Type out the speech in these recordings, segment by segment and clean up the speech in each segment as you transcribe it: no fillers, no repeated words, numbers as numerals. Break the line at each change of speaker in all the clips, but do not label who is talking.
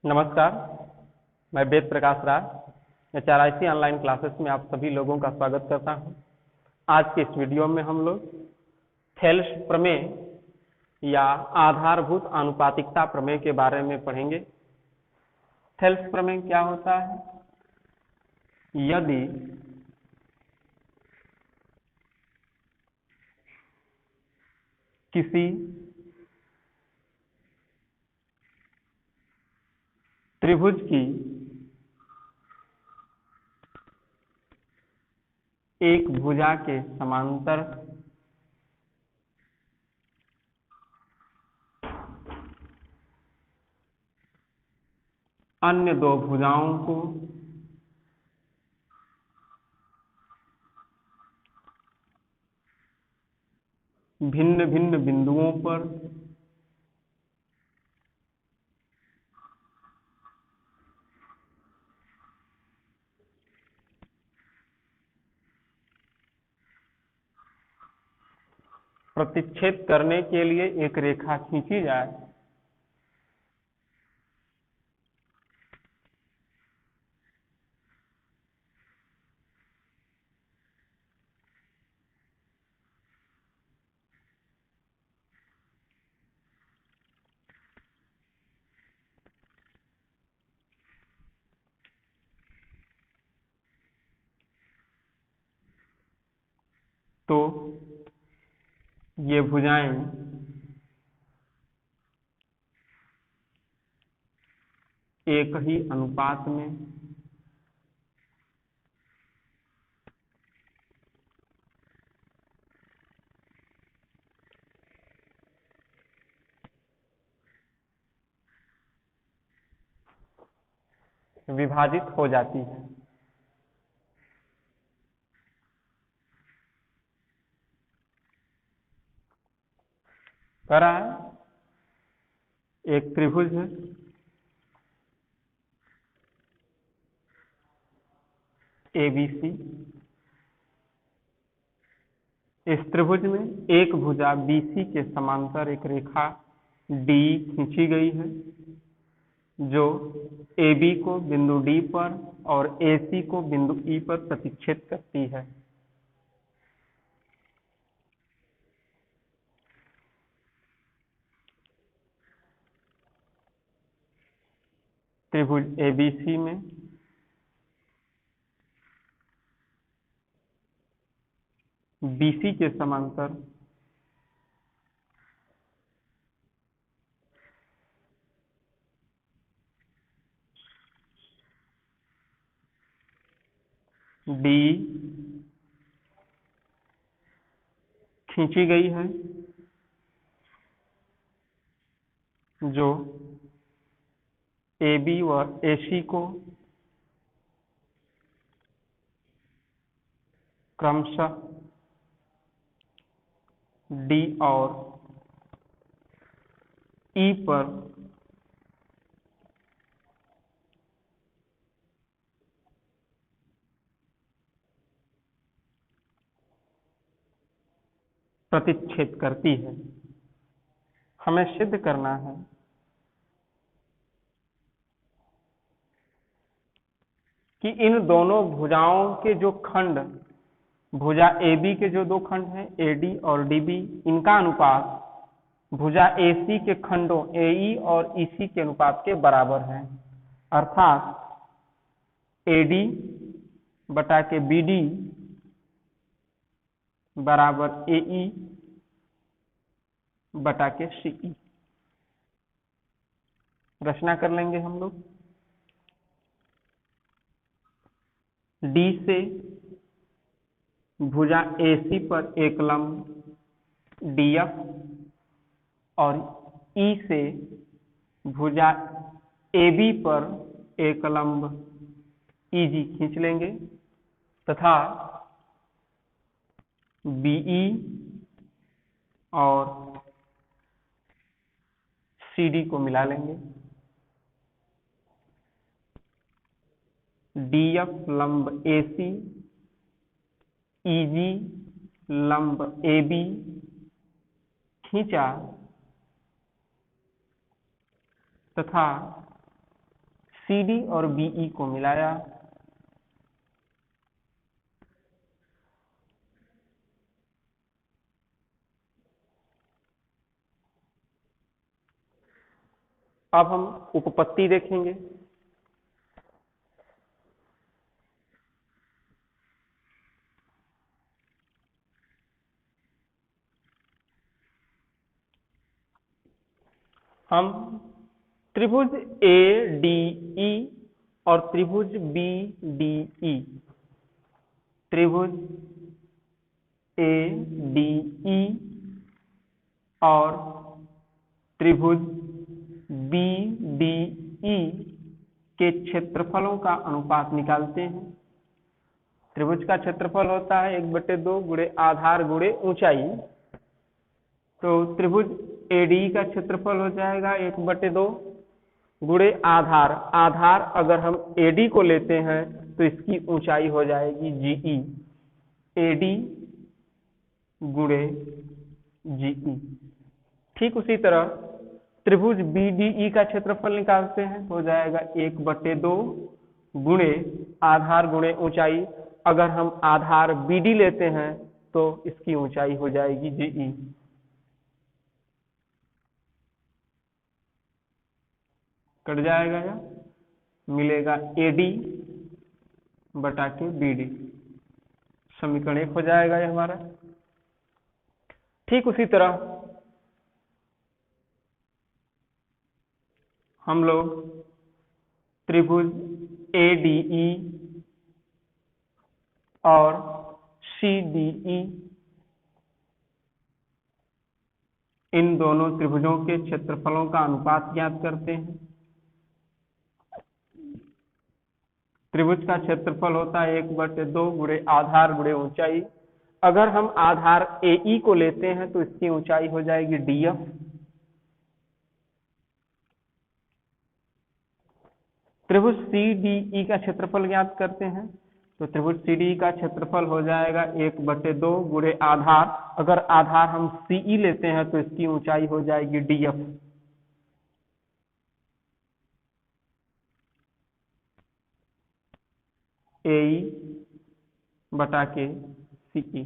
नमस्कार, मैं Ved Prakash Raj HRIC online classes में आप सभी लोगों का स्वागत करता हूं। आज के इस वीडियो में हम लोग थेल्स प्रमेय या आधारभूत आनुपातिकता प्रमेय के बारे में पढ़ेंगे। थेल्स प्रमेय क्या होता है? यदि किसी त्रिभुज की एक भुजा के समांतर अन्य दो भुजाओं को भिन्न भिन्न बिंदुओं पर प्रतिच्छेद करने के लिए एक रेखा खींची जाए तो ये भुजाएं एक ही अनुपात में विभाजित हो जाती है। करा है, एक त्रिभुज है, ABC। इस त्रिभुज में एक भुजा BC के समांतर एक रेखा D खींची गई है जो AB को बिंदु D पर और AC को बिंदु E पर प्रतिच्छेद करती है। त्रिभुज ABC में BC के समांतर D खींची गई है जो AB व AC को क्रमशः D और E पर प्रतिच्छेद करती है। हमें सिद्ध करना है कि इन दोनों भुजाओं के जो खंड, भुजा AB के जो दो खंड हैं AD और DB, इनका अनुपात भुजा AC के खंडों AE और EC के अनुपात के बराबर है। अर्थात AD बटा के BD बराबर AE बटा के CE। रचना कर लेंगे हम लोग। D से भुजा AC पर एक लंब DF और E से भुजा AB पर एक लंब EG खींच लेंगे तथा BE और CD को मिला लेंगे। DF लंब AC, EG लंब AB खींचा तथा सी डी और बीई को मिलाया। अब हम उपपत्ति देखेंगे। हम त्रिभुज ए डी ई और त्रिभुज बी डी ई, त्रिभुज ए डी ई और त्रिभुज बी डी ई के क्षेत्रफलों का अनुपात निकालते हैं। त्रिभुज का क्षेत्रफल होता है 1/2 गुणे आधार गुणे ऊंचाई। तो त्रिभुज एडी का क्षेत्रफल हो जाएगा 1/2 गुणे आधार। आधार अगर हम एडी को लेते हैं तो इसकी ऊंचाई हो जाएगी जीई, एडी गुणे जीई। ठीक उसी तरह त्रिभुज बीडीई का क्षेत्रफल निकालते हैं तो हो जाएगा 1/2 गुणे आधार गुणे ऊंचाई। अगर हम आधार बीडी लेते हैं तो इसकी ऊंचाई हो जाएगी जीई। कट जाएगा या मिलेगा एडी बटा के बीडी, समीकरण 1 हो जाएगा ये हमारा। ठीक उसी तरह हम लोग त्रिभुज एडीई और सीडीई, इन दोनों त्रिभुजों के क्षेत्रफलों का अनुपात ज्ञात करते हैं। त्रिभुज का क्षेत्रफल होता है 1/2 गुणे आधार गुणे ऊंचाई। अगर हम आधार एई को लेते हैं तो इसकी ऊंचाई हो जाएगी डीएफ। त्रिभुज सीडीई का क्षेत्रफल ज्ञात करते हैं तो त्रिभुज सीडीई का क्षेत्रफल हो जाएगा 1/2 गुणे आधार। अगर आधार हम सीई लेते हैं तो इसकी ऊंचाई हो जाएगी डीएफ। एई बटा के सीई,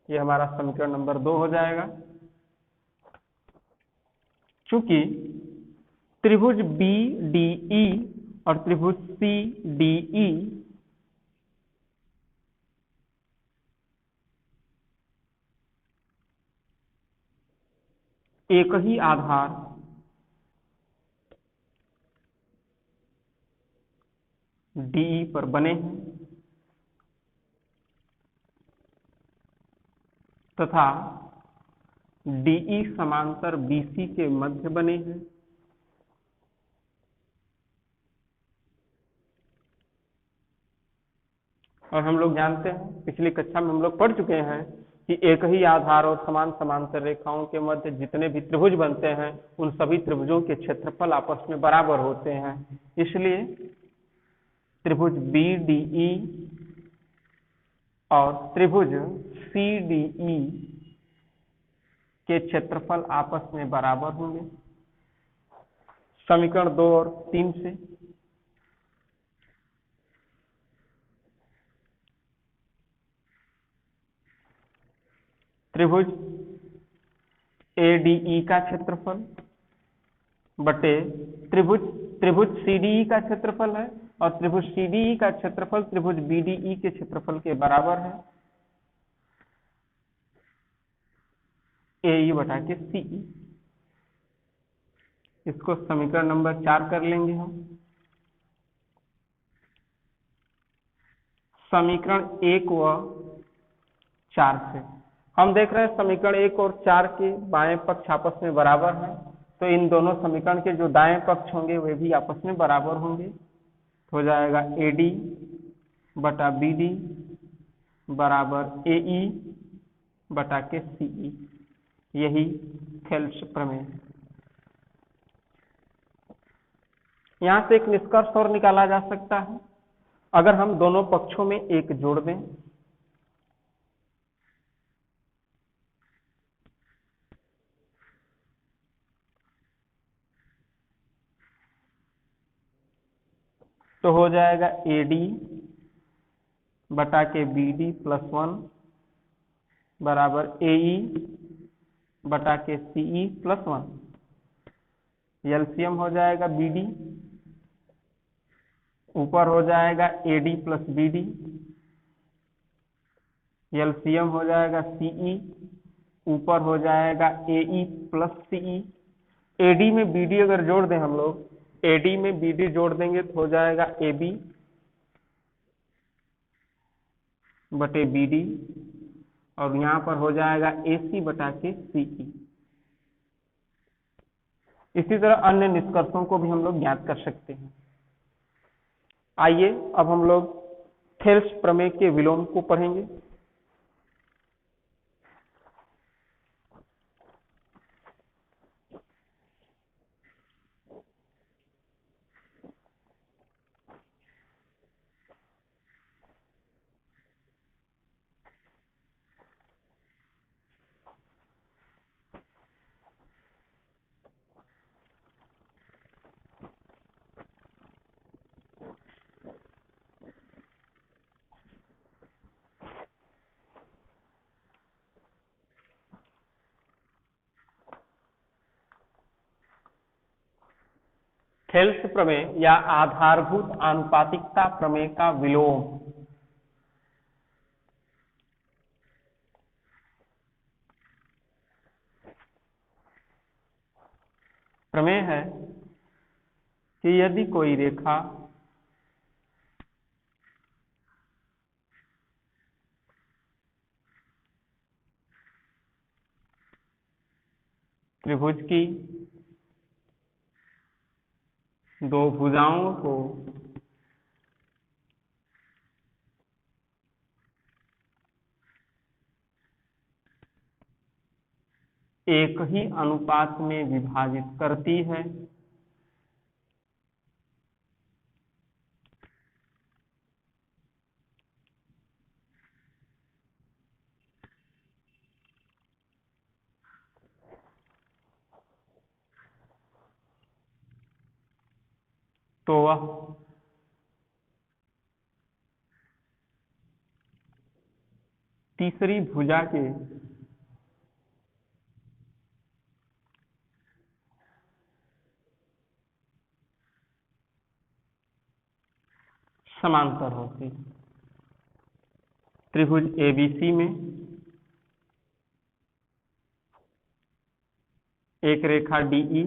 ये हमारा समीकरण नंबर 2 हो जाएगा। चूंकि त्रिभुज बी डी ई और त्रिभुज सी डी ई एक ही आधार डीई पर बने हैं तथा डीई समांतर बीसी के मध्य बने हैं, और हम लोग जानते हैं पिछली कक्षा में हम लोग पढ़ चुके हैं कि एक ही आधार और समान समांतर रेखाओं के मध्य जितने भी त्रिभुज बनते हैं उन सभी त्रिभुजों के क्षेत्रफल आपस में बराबर होते हैं। इसलिए त्रिभुज बीडीई और त्रिभुज सीडीई के क्षेत्रफल आपस में बराबर होंगे समीकरण 2 और 3 से। त्रिभुज एडीई का क्षेत्रफल बटे त्रिभुज सीडीई का क्षेत्रफल है और त्रिभुज सीडीई का क्षेत्रफल त्रिभुज बीडीई के क्षेत्रफल के बराबर है, एई बटा के सीई। इसको समीकरण नंबर 4 कर लेंगे हम। समीकरण 1 व 4 से हम देख रहे हैं समीकरण 1 और 4 के बाएं पक्ष आपस में बराबर हैं, तो इन दोनों समीकरण के जो दाएं पक्ष होंगे वे भी आपस में बराबर होंगे। हो जाएगा एडी बटा बीडी बराबर एई बटा के सीई। यही थेल्स प्रमेय। यहां से एक निष्कर्ष और निकाला जा सकता है, अगर हम दोनों पक्षों में 1 जोड़ दें तो हो जाएगा AD बटा के BD प्लस 1 बराबर AE बटा के CE प्लस 1। एलसीएम हो जाएगा BD, ऊपर हो जाएगा AD प्लस BD, एलसीएम हो जाएगा CE, ऊपर हो जाएगा AE प्लस CE। AD में BD अगर जोड़ दें हम लोग, AD में BD जोड़ देंगे तो हो जाएगा AB बटे BD, और यहाँ पर हो जाएगा AC बटा के CE। इसी तरह अन्य निष्कर्षों को भी हम लोग ज्ञात कर सकते हैं। आइए अब हम लोग थेल्स प्रमेय के विलोम को पढ़ेंगे। थेल्स प्रमेय या आधारभूत आनुपातिकता प्रमेय का विलोम। प्रमेय है कि यदि कोई रेखा त्रिभुज की दो भुजाओं को एक ही अनुपात में विभाजित करती है, तो वह तीसरी भुजा के समांतर होती है। त्रिभुज ABC में एक रेखा DE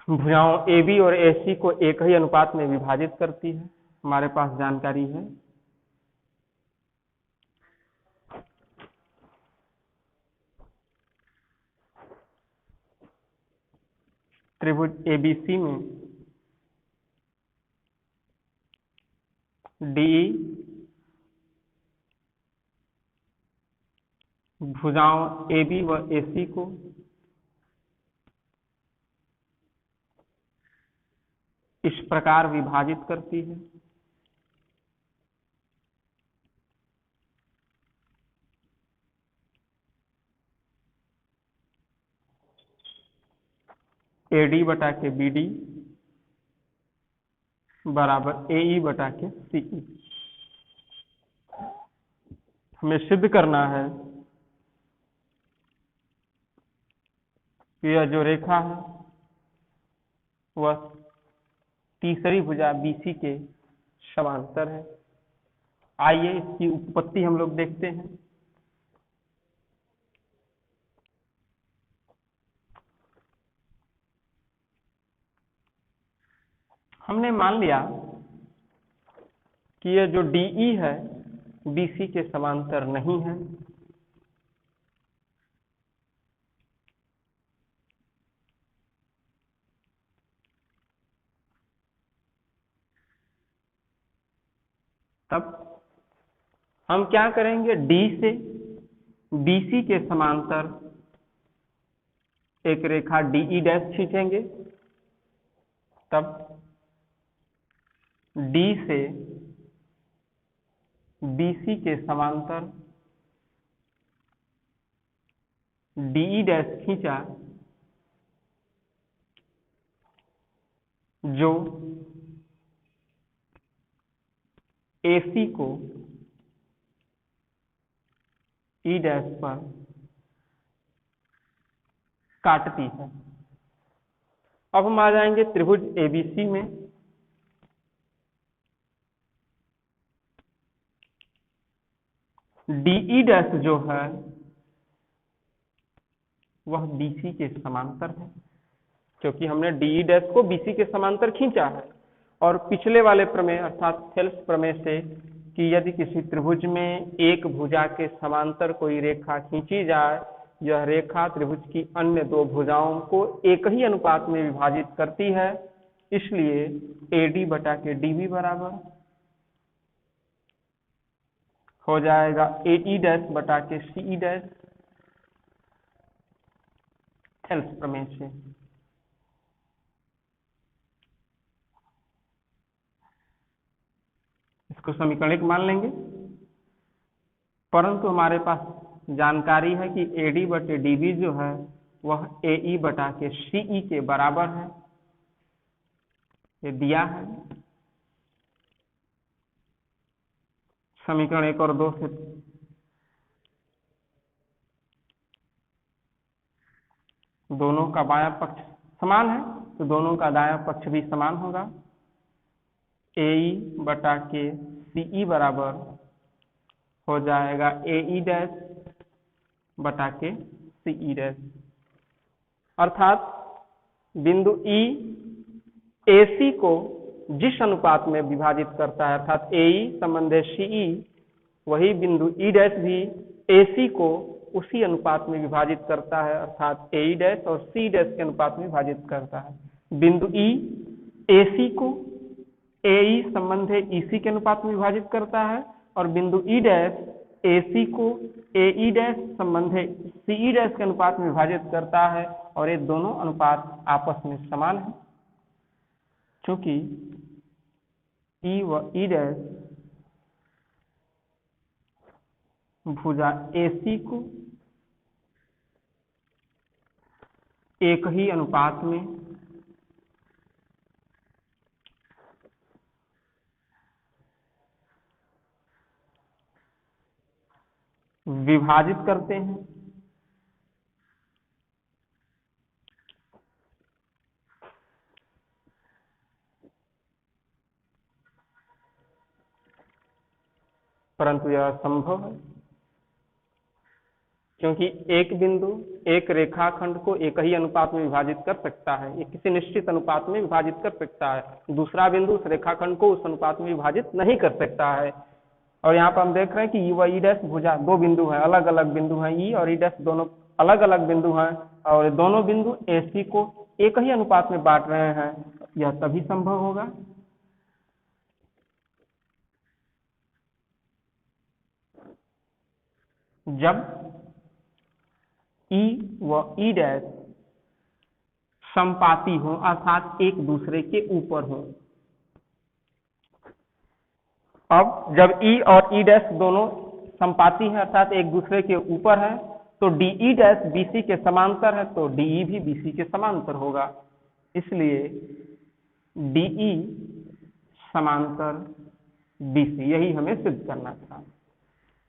भुजाओं AB और AC को एक ही अनुपात में विभाजित करती है, हमारे पास जानकारी है। त्रिभुज ABC में DE भुजाओं AB व AC को इस प्रकार विभाजित करती है। AD बटा के BD बराबर AE बटा के CE। हमें सिद्ध करना है कि यह जो रेखा है वह तीसरी भुजा BC के समांतर है। आइए इसकी उत्पत्ति हम लोग देखते हैं। हमने मान लिया कि यह जो DE है BC के समांतर नहीं है, तब हम क्या करेंगे, D से BC के समांतर एक रेखा DE डैश खींचेंगे। तब D से BC के समांतर DE डैश खींचा जो AC को E डैश पर काटती है। अब हम आ जाएंगे त्रिभुज ABC में। DE डैश जो है वह BC के समांतर है, क्योंकि हमने DE डैश को BC के समांतर खींचा है। और पिछले वाले प्रमेय अर्थात थेल्स प्रमेय से कि यदि किसी त्रिभुज में एक भुजा के समांतर कोई रेखा खींची जाए, यह रेखा त्रिभुज की अन्य दो भुजाओं को एक ही अनुपात में विभाजित करती है, इसलिए AD बटा के DB बराबर हो जाएगा AE डैश बटा के CE डैश, थेल्स प्रमेय से। इसको समीकरण 1 मान लेंगे, परंतु हमारे पास जानकारी है कि AD बटे DB जो है वह AE बटा के CE के बराबर है, ये दिया है। समीकरण 1 और 2 से दोनों का बायां पक्ष समान है, तो दोनों का दायां पक्ष भी समान होगा। AE बटा के CE बराबर हो जाएगा AE डैश बटा के CE डैश, अर्थात बिंदु E AC को जिस अनुपात में विभाजित करता है, अर्थात AE संबंधे CE, वही बिंदु E डैश भी AC को उसी अनुपात में विभाजित करता है, अर्थात AE डैश और CE डैश के अनुपात में विभाजित करता है। बिंदु E AC को AE संबंधे EC के अनुपात में विभाजित करता है, और बिंदु E डैश AC को AE डैश संबंधे CE डैश के अनुपात में विभाजित करता है, और ये दोनों अनुपात आपस में समान है, क्योंकि E व E डैश भुजा AC को एक ही अनुपात में विभाजित करते हैं। परंतु यह असंभव है, क्योंकि एक बिंदु एक रेखाखंड को एक ही अनुपात में विभाजित कर सकता है, ये किसी निश्चित अनुपात में विभाजित कर सकता है, दूसरा बिंदु उस रेखाखंड को उस अनुपात में विभाजित नहीं कर सकता है। और यहाँ पर हम देख रहे हैं कि E व E डैश भुजा दो बिंदु हैं, अलग अलग बिंदु हैं, E और E डैश दोनों अलग अलग बिंदु हैं, और दोनों बिंदु AC को एक ही अनुपात में बांट रहे हैं, यह तभी संभव होगा जब E व E डैश समपाती हो, अर्थात एक दूसरे के ऊपर हो। अब जब E और E डैश दोनों समपाती है, अर्थात एक दूसरे के ऊपर है, तो DE डैश BC के समांतर है, तो DE भी BC के समांतर होगा, इसलिए DE समांतर BC, यही हमें सिद्ध करना था।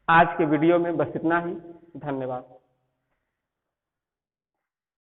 आज के वीडियो में बस इतना ही। धन्यवाद।